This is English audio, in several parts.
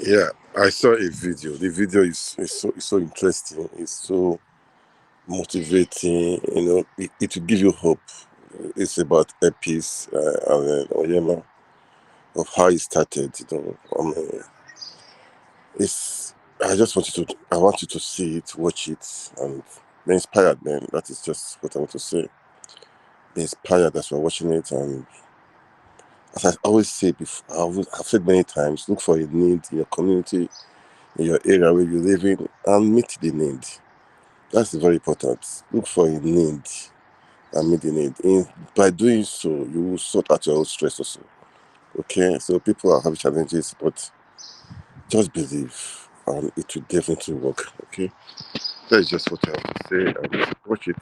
Yeah, I saw a video. The video is so interesting. It's so motivating. It will give you hope. It's about AIRPEACE, Allen Oyeama, of how it started. It's. I just want you to. I want you to see it, watch it, and be inspired. Man, that is just what I want to say. Be inspired as we're watching it, and as I always say before, I've said many times, look for a need in your community, in your area where you live in, and meet the need. That's very important. Look for a need and meet the need. By doing so, you will sort out your own stress also. Okay, so people are having challenges, but just believe, and it will definitely work. Okay, that is just what I have to say. And watch it,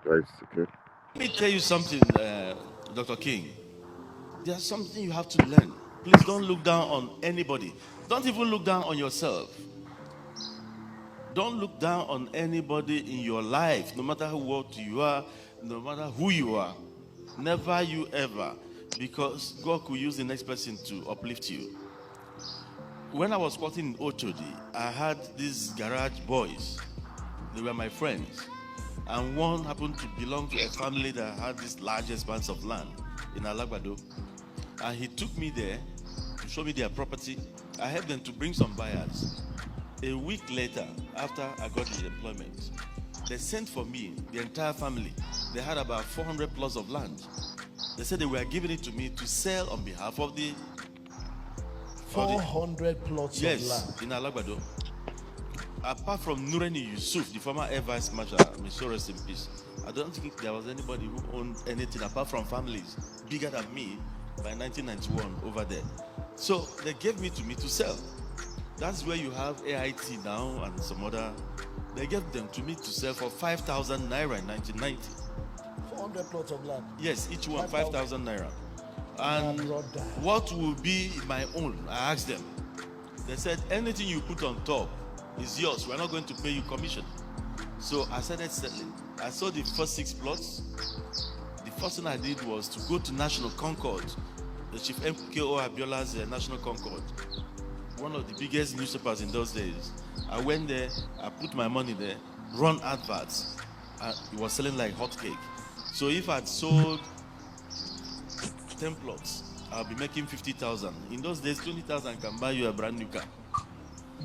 guys. Okay. Let me tell you something, Dr. King. There's something you have to learn. Please don't look down on anybody. Don't even look down on yourself. Don't look down on anybody in your life, no matter what you are, no matter who you are. Never you ever, because God could use the next person to uplift you. When I was squatting in Ochodi, I had these garage boys. They were my friends. And one happened to belong to a family that had this large expanse of land in Alagbado. And he took me there to show me their property. I helped them to bring some buyers. A week later, after I got the employment, they sent for me, the entire family. They had about 400 plots of land. They said they were giving it to me to sell on behalf of the 400 plots of land. Yes, in Alagbado. Apart from Nureni Yusuf, the former Air Vice Marshal, may so rest in peace, I don't think there was anybody who owned anything apart from families bigger than me by 1991 over there. So they gave me to sell. That's where you have AIT now and some other. They gave them to me to sell for 5,000 naira in 1990. 400 plots of land. Yes, each one 5,000 naira. And what will be my own? I asked them. They said anything you put on top is yours. We're not going to pay you commission. So I started settling. I saw the first 6 plots. The first thing I did was to go to National Concord, the Chief MKO Abiola's National Concord, one of the biggest newspapers in those days. I went there, I put my money there, run adverts, and it was selling like hotcake. So if I'd sold 10 plots, I'll be making 50,000. In those days, 20,000 can buy you a brand new car.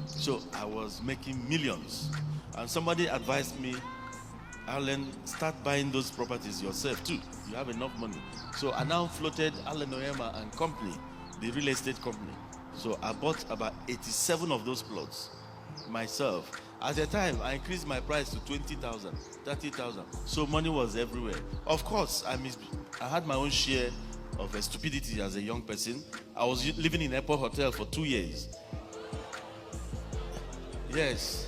So I was making millions. And somebody advised me, Allen, start buying those properties yourself too. You have enough money. So I now floated Allen Oyeama and Company, the real estate company. So I bought about 87 of those plots myself. At the time, I increased my price to 20,000, 30,000. So money was everywhere. Of course, I had my own share of stupidity as a young person. I was living in Airport Hotel for 2 years. Yes.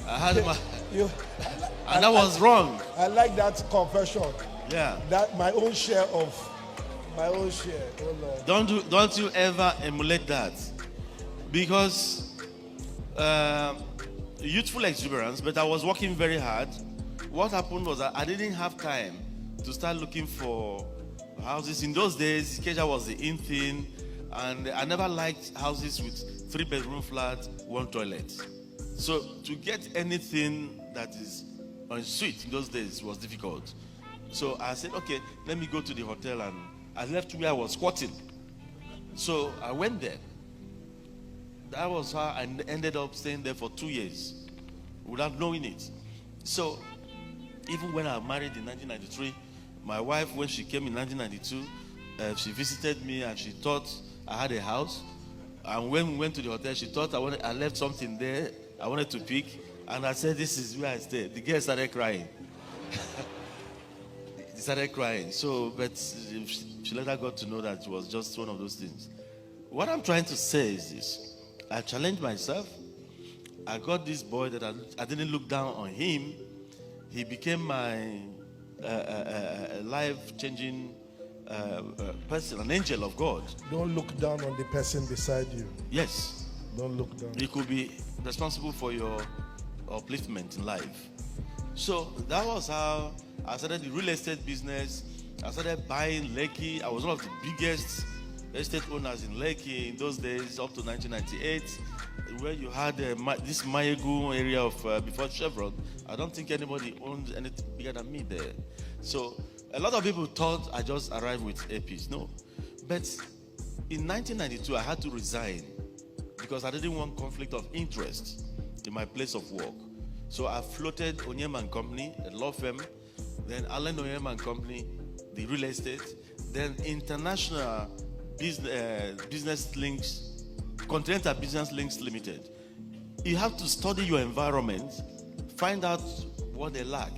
I had and that was wrong. I like that confession. Yeah. That my own share. Oh Lord. Don't you ever emulate that, because youthful exuberance. But I was working very hard. What happened was that I didn't have time to start looking for houses. In those days, Ikeja was the in thing, and I never liked houses with 3-bedroom flat, 1 toilet. So to get anything that is en suite in those days was difficult. So I said, okay, let me go to the hotel, and I left where I was squatting. So I went there. That was how I ended up staying there for 2 years without knowing it. So even when I married in 1993, my wife, when she came in 1992, she visited me and she thought I had a house. And when we went to the hotel, she thought I left something there I wanted to pick. And I said, this is where I stay. The girl started crying. She started crying. So, but she later got to know that it was just one of those things. What I'm trying to say is this. I challenged myself. I got this boy that I didn't look down on him. He became my life-changing person, an angel of God. Don't look down on the person beside you. Yes. Don't look down. He could be responsible for your upliftment in life. So that was how I started the real estate business. I started buying Lekki. I was one of the biggest estate owners in Lekki in those days up to 1998, where you had this Mayegu area of before Chevron. I don't think anybody owned anything bigger than me there. So a lot of people thought I just arrived with AIRPEACE. No. But in 1992, I had to resign because I didn't want conflict of interest in my place of work. So I floated Oyeama and Company, a law firm, then Allen Oyeama and Company, the real estate, then International Business Links, Continental Business Links Limited. You have to study your environment, find out what they lack.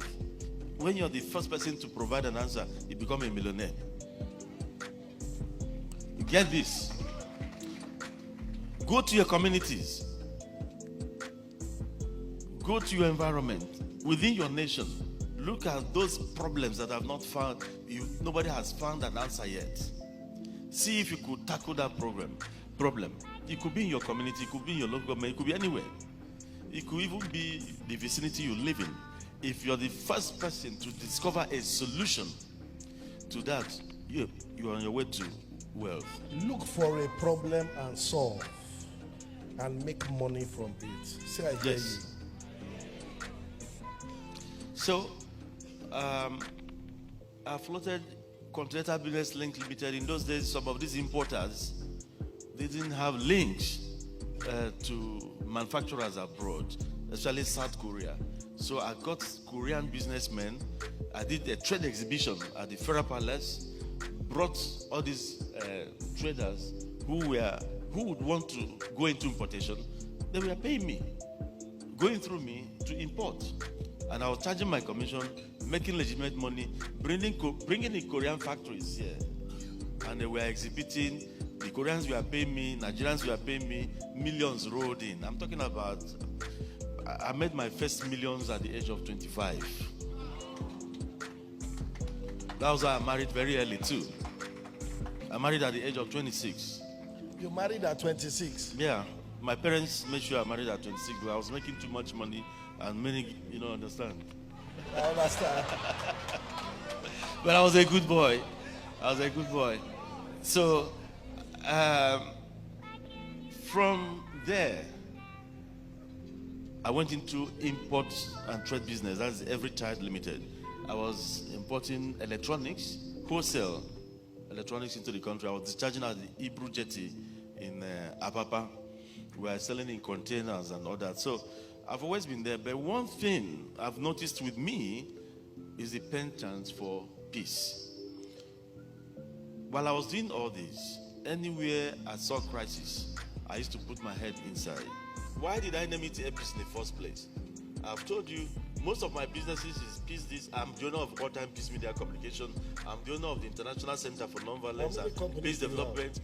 When you're the first person to provide an answer, you become a millionaire. You get this. Go to your communities. Go to your environment, within your nation. Look at those problems that have not found, nobody has found an answer yet. See if you could tackle that problem. It could be in your community, it could be in your local government, it could be anywhere. It could even be the vicinity you live in. If you're the first person to discover a solution to that, you're on your way to wealth. Look for a problem and solve and make money from it. Say I hear Yes. you. So, I floated Continental Business Link Limited. In those days, some of these importers, they didn't have links to manufacturers abroad, especially South Korea. So I got Korean businessmen. I did a trade exhibition at the Federal Palace, brought all these traders who would want to go into importation. They were paying me, going through me to import. And I was charging my commission, making legitimate money, bringing in Korean factories here. And they were exhibiting. The Koreans were paying me, Nigerians were paying me, millions rolled in. I'm talking about, I made my first millions at the age of 25. That was why I married very early too. I married at the age of 26. You married at 26. Yeah, my parents made sure I married at 26, but I was making too much money and many, understand. I understand. But I was a good boy. So, from there, I went into import and trade business. That's Every Child Limited. I was importing electronics, wholesale electronics into the country. I was discharging at the Hebrew Jetty in Apapa. We were selling in containers and all that. So I've always been there. But one thing I've noticed with me is the penchant for peace. While I was doing all this, anywhere I saw crisis, I used to put my head inside. Why did I name it AIRPEACE in the first place? I've told you, most of my businesses is Peace This. I'm the owner of All Time Peace Media Communication. I'm the owner of the International Center for Nonviolence and Peace Development.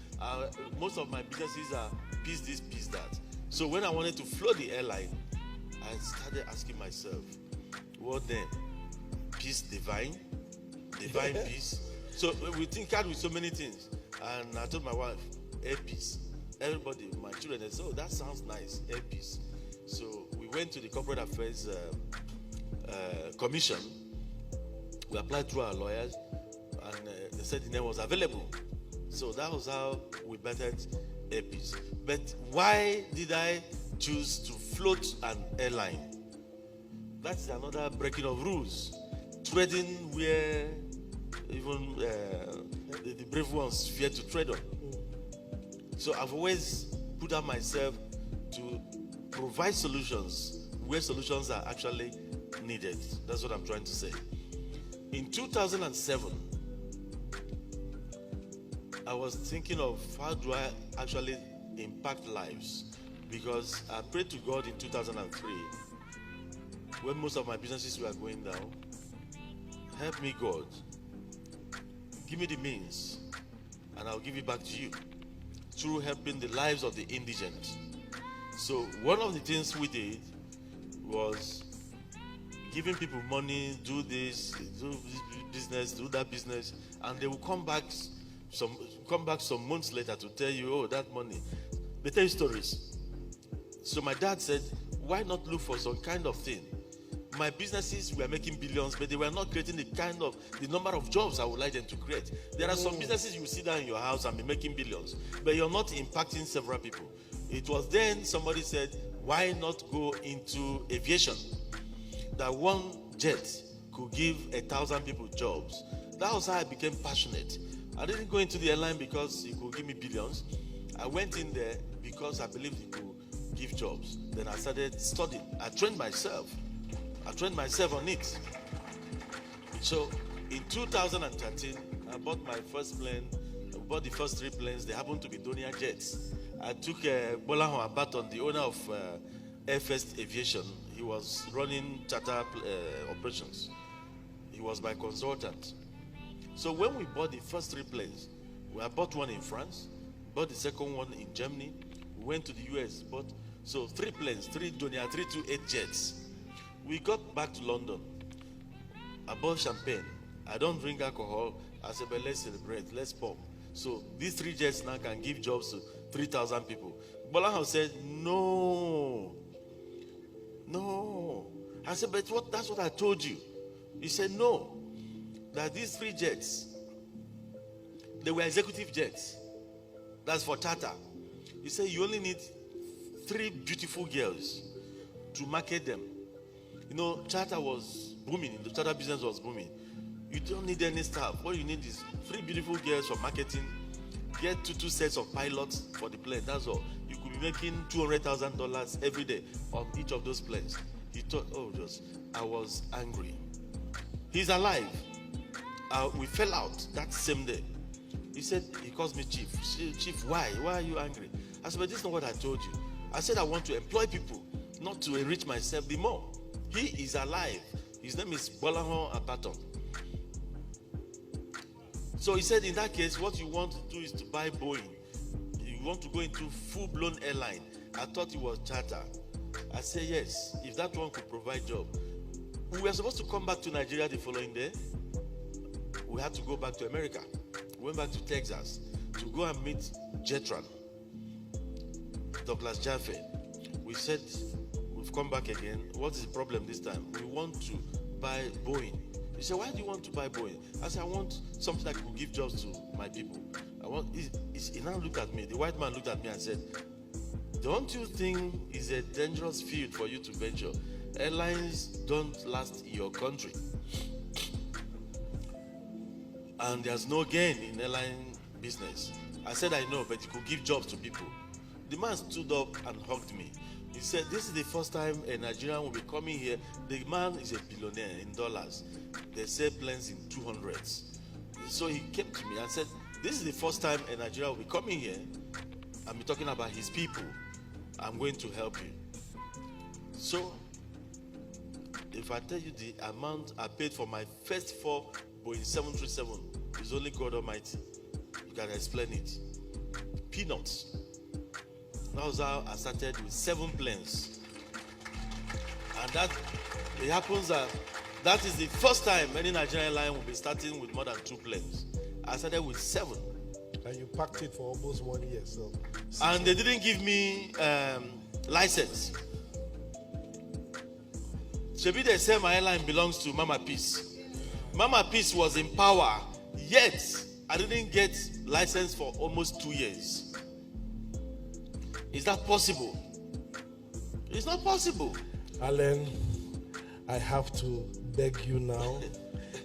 Most of my businesses are Peace This, Peace That. So when I wanted to float the airline, I started asking myself, what then? Peace divine? Divine peace? So we think hard with so many things. And I told my wife, AIRPEACE. Everybody, my children, they said, oh, that sounds nice, AIRPEACE. So we went to the Corporate Affairs Commission. We applied through our lawyers, and they said the name was available. So that was how we bettered AIRPEACE. But why did I choose to float an airline? That's another breaking of rules. Trading where even the brave ones fear to trade on. So I've always put out myself to provide solutions where solutions are actually needed. That's what I'm trying to say. In 2007, I was thinking of how do I actually impact lives, because I prayed to God in 2003 when most of my businesses were going down. Help me, God. Give me the means, and I'll give it back to you through helping the lives of the indigent. So one of the things we did was giving people money, do this business, do that business, and they will come back some months later to tell you, oh, that money. They tell you stories. So my dad said, why not look for some kind of thing my businesses were making billions, but they were not creating the number of jobs I would like them to create. There are some businesses you sit down in your house and be making billions, but you're not impacting several people. It was then somebody said, why not go into aviation? That one jet could give 1,000 people jobs. That was how I became passionate. I didn't go into the airline because it could give me billions. I went in there because I believed it could give jobs. Then I started studying. I trained myself on it. So in 2013, I bought my first plane. I bought the first 3 planes. They happened to be Donia jets. I took Bola Abaton, the owner of Air First Aviation. He was running charter operations. He was my consultant. So when we bought the first 3 planes, I bought one in France, bought the second one in Germany. We went to the US, bought 3 planes, 3 Donia 328 jets. We got back to London. I bought champagne. I don't drink alcohol. I said, but let's celebrate, let's pop. So these 3 jets now can give jobs to 3,000 people. Bola said, no. I said, but that's what I told you. He said, no. That these 3 jets, they were executive jets. That's for charter. He said, you only need 3 beautiful girls to market them. You know, charter was booming. The charter business was booming. You don't need any staff. What you need is 3 beautiful girls for marketing. Get 2 sets of pilots for the plane. That's all. You could be making $200,000 every day on each of those planes. He thought, I was angry. He's alive. We fell out that same day. He said, he calls me chief. Chief, why? Why are you angry? I said, but this is not what I told you. I said, I want to employ people, not to enrich myself the more. He is alive. His name is Bolahon Abaton. So he said, in that case, what you want to do is to buy Boeing. You want to go into full-blown airline. I thought it was charter. I said, yes, if that one could provide job. We were supposed to come back to Nigeria the following day. We had to go back to America. We went back to Texas to go and meet Jetran, Douglas Jaffe. We said, we've come back again. What is the problem this time? We want to buy Boeing. He said, why do you want to buy Boeing? I said, I want something that could give jobs to my people. He now looked at me, the white man looked at me and said, don't you think it's a dangerous field for you to venture? Airlines don't last in your country. And there's no gain in airline business. I said, I know, but it could give jobs to people. The man stood up and hugged me. He said, this is the first time a Nigerian will be coming here. The man is a billionaire in dollars. They sell planes in 200s. So he came to me and said, this is the first time a Nigerian will be coming here and be talking about his people. I'm going to help you. So, if I tell you the amount I paid for my first 4 Boeing 737, it's only God Almighty. You can explain it. Peanuts. That was how I started with 7 planes. And it happens that is the first time any Nigerian airline will be starting with more than 2 planes. I started with 7. And you packed it for almost 1 year. So. And they didn't give me license. Maybe they say my airline belongs to Mama Peace. Mama Peace was in power, yet I didn't get license for almost 2 years. Is that possible? It's not possible. Allen, I have to beg you now,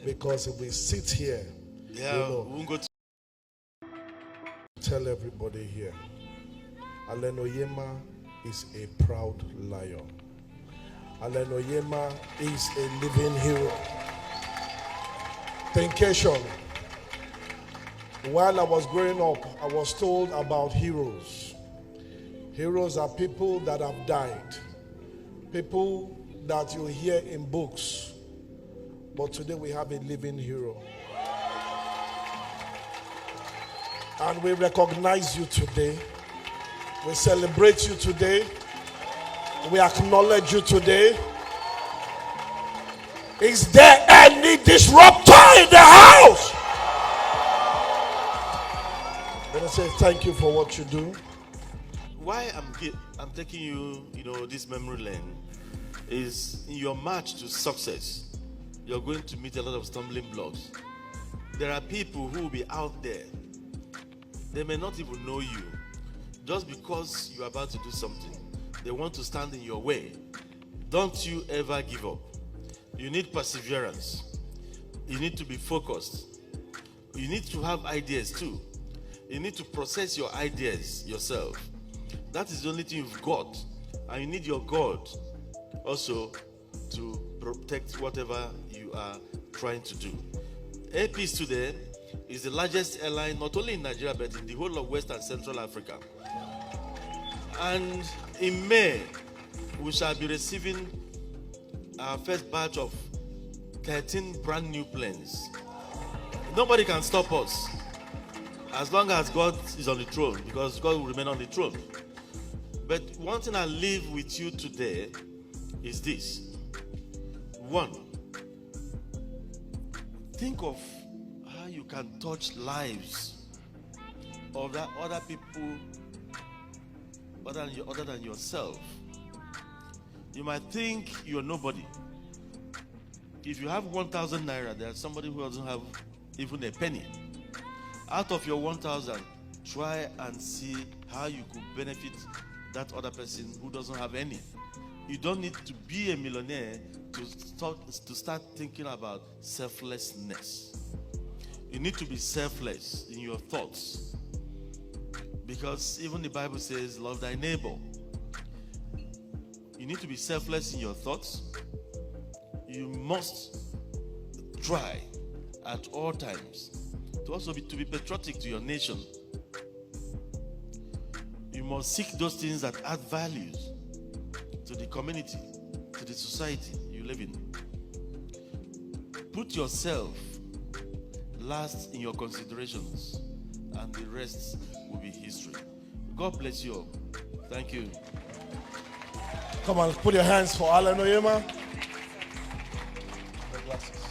because if we sit here, we won't go to tell everybody here. Allen Oyeama is a proud lion. Allen Oyeama is a living hero. Thinkation. While I was growing up, I was told about heroes. Heroes are people that have died. People that you hear in books. But today we have a living hero. And we recognize you today. We celebrate you today. We acknowledge you today. Is there any disruptor in the house? Let us say thank you for what you do. Why I'm taking you, this memory lane is in your march to success, you're going to meet a lot of stumbling blocks. There are people who will be out there. They may not even know you. Just because you're about to do something, they want to stand in your way. Don't you ever give up. You need perseverance. You need to be focused. You need to have ideas too. You need to process your ideas yourself. That is the only thing you've got. And you need your God also to protect whatever you are trying to do. AIRPEACE today is the largest airline not only in Nigeria but in the whole of West and Central Africa. And in May, we shall be receiving our first batch of 13 brand new planes. Nobody can stop us as long as God is on the throne, because God will remain on the throne. But one thing I leave with you today is this. One, think of how you can touch lives of other people other than yourself. You might think you're nobody. If you have 1,000 naira, there's somebody who doesn't have even a penny. Out of your 1,000, try and see how you could benefit that other person who doesn't have any. You don't need to be a millionaire to start thinking about selflessness. You need to be selfless in your thoughts, because even the Bible says, love thy neighbor. You need to be selfless in your thoughts. You must try at all times to also be patriotic to your nation. You must seek those things that add values to the community, to the society you live in. Put yourself last in your considerations, and the rest will be history. God bless you all. Thank you. Come on, put your hands for Allen Oyeama. The glasses.